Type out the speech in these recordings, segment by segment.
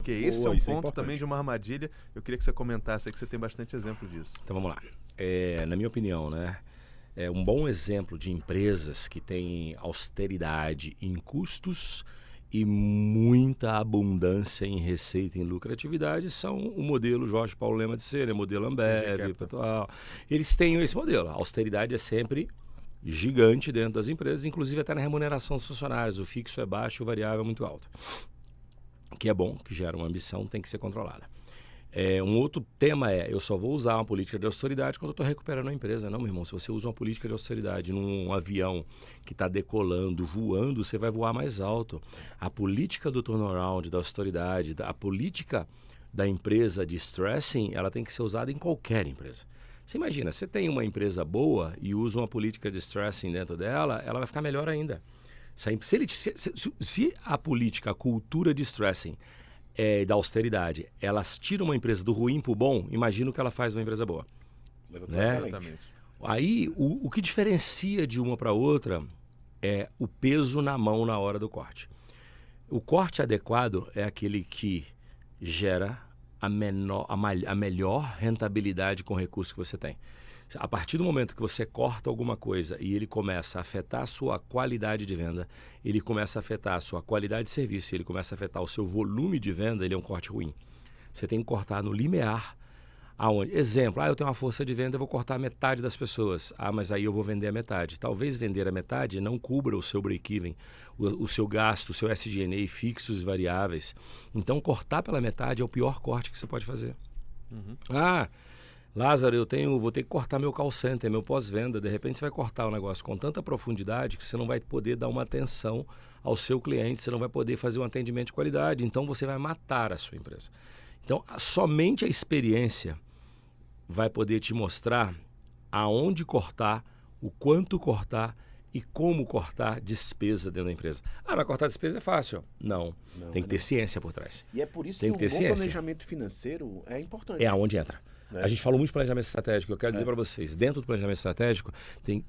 porque esse é um isso é ponto importante. também de uma armadilha. Eu queria que você comentasse aí, que você tem bastante exemplo disso. Então vamos lá. Na minha opinião, né, é um bom exemplo de empresas que têm austeridade em custos e muita abundância em receita e em lucratividade são o modelo Jorge Paulo Lema de Ser, modelo Ambev, Petrobras. Eles têm esse modelo. A austeridade é sempre gigante dentro das empresas, inclusive até na remuneração dos funcionários. O fixo é baixo, o variável é muito alto. Que é bom, que gera uma ambição, tem que ser controlada. Um outro tema eu só vou usar uma política de austeridade quando eu estou recuperando a empresa. Não, meu irmão, se você usa uma política de austeridade num avião que está decolando, voando, você vai voar mais alto. A política do turnaround, da austeridade, a política da empresa de stressing, ela tem que ser usada em qualquer empresa. Você imagina, você tem uma empresa boa e usa uma política de stressing dentro dela, ela vai ficar melhor ainda. Se a política, a cultura de stressing da austeridade, elas tiram uma empresa do ruim para o bom, imagina o que ela faz numa empresa boa. Né? Exatamente. Aí, o que diferencia de uma para outra é o peso na mão na hora do corte. O corte adequado é aquele que gera a melhor rentabilidade com o recurso que você tem. A partir do momento que você corta alguma coisa e ele começa a afetar a sua qualidade de venda, ele começa a afetar a sua qualidade de serviço, ele começa a afetar o seu volume de venda, ele é um corte ruim. Você tem que cortar no limiar. Exemplo, eu tenho uma força de venda, eu vou cortar metade das pessoas. Mas aí eu vou vender a metade. Talvez vender a metade não cubra o seu break-even, o seu gasto, o seu SG&A fixos e variáveis. Então, cortar pela metade é o pior corte que você pode fazer. Lázaro, vou ter que cortar meu call center, meu pós-venda. De repente você vai cortar o negócio com tanta profundidade que você não vai poder dar uma atenção ao seu cliente, você não vai poder fazer um atendimento de qualidade. Então você vai matar a sua empresa. Então somente a experiência vai poder te mostrar aonde cortar, o quanto cortar e como cortar despesa dentro da empresa. Mas cortar despesa é fácil. Não, tem que ter ciência por trás. E é por isso tem que um bom planejamento financeiro é importante. É aonde entra. A gente falou muito de planejamento estratégico. Eu quero dizer para vocês, dentro do planejamento estratégico,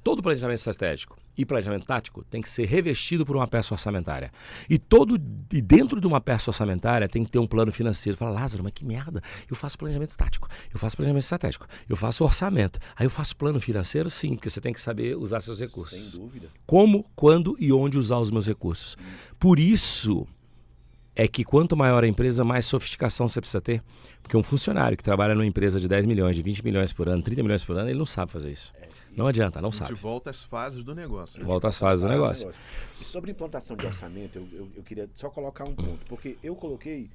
todo planejamento estratégico e planejamento tático tem que ser revestido por uma peça orçamentária. E dentro de uma peça orçamentária tem que ter um plano financeiro. Fala, Lázaro, mas que merda. Eu faço planejamento tático, eu faço planejamento estratégico, eu faço orçamento. Aí eu faço plano financeiro? Sim, porque você tem que saber usar seus recursos. Sem dúvida. Como, quando e onde usar os meus recursos. Por isso é que quanto maior a empresa, mais sofisticação você precisa ter. Porque um funcionário que trabalha numa empresa de 10 milhões, de 20 milhões por ano, 30 milhões por ano, ele não sabe fazer isso. Não adianta, não sabe. A gente volta às fases do negócio. Volta às fases do negócio. E sobre implantação de orçamento, eu queria só colocar um ponto. Porque eu coloquei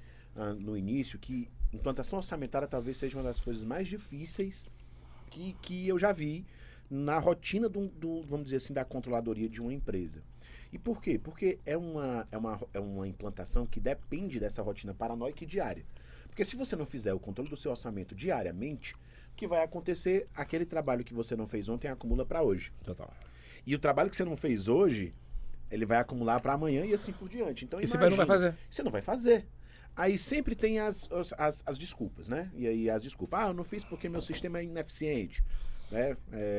no início que implantação orçamentária talvez seja uma das coisas mais difíceis que eu já vi na rotina vamos dizer assim, da controladoria de uma empresa. E por quê? Porque é uma implantação que depende dessa rotina paranoica e diária. Porque se você não fizer o controle do seu orçamento diariamente, o que vai acontecer? Aquele trabalho que você não fez ontem acumula para hoje. Total. E o trabalho que você não fez hoje, ele vai acumular para amanhã e assim por diante. Então, e você não vai fazer. Você não vai fazer. Aí sempre tem as desculpas, né? E aí as desculpas. Eu não fiz porque meu sistema é ineficiente. Né?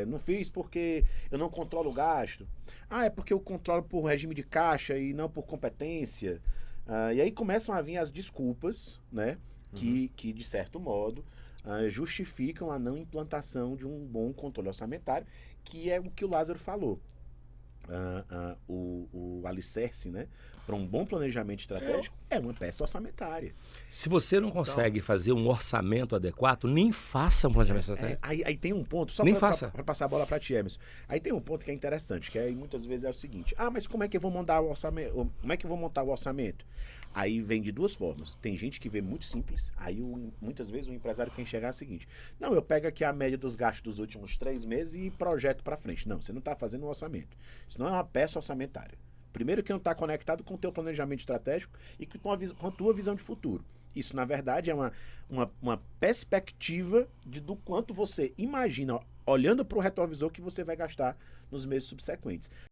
Não fiz porque eu não controlo o gasto. É porque eu controlo por regime de caixa e não por competência. E aí começam a vir as desculpas, né? Que de certo modo justificam a não implantação de um bom controle orçamentário, que é o que o Lázaro falou. O alicerce, né, para um bom planejamento estratégico é uma peça orçamentária. Se você não consegue fazer um orçamento adequado, nem faça um planejamento estratégico. Aí tem um ponto, só para passar a bola para ti, Emerson. Aí tem um ponto que é interessante, que muitas vezes é o seguinte: mas como é que eu vou montar o orçamento? Como é que eu vou montar o orçamento? Aí vem de duas formas. Tem gente que vê muito simples. Aí muitas vezes o empresário quer enxergar o seguinte: não, eu pego aqui a média dos gastos dos últimos 3 meses e projeto para frente. Não, você não está fazendo um orçamento. Isso não é uma peça orçamentária. Primeiro que não está conectado com o teu planejamento estratégico e com a tua visão de futuro. Isso, na verdade, é uma perspectiva do quanto você imagina, olhando para o retrovisor, que você vai gastar nos meses subsequentes.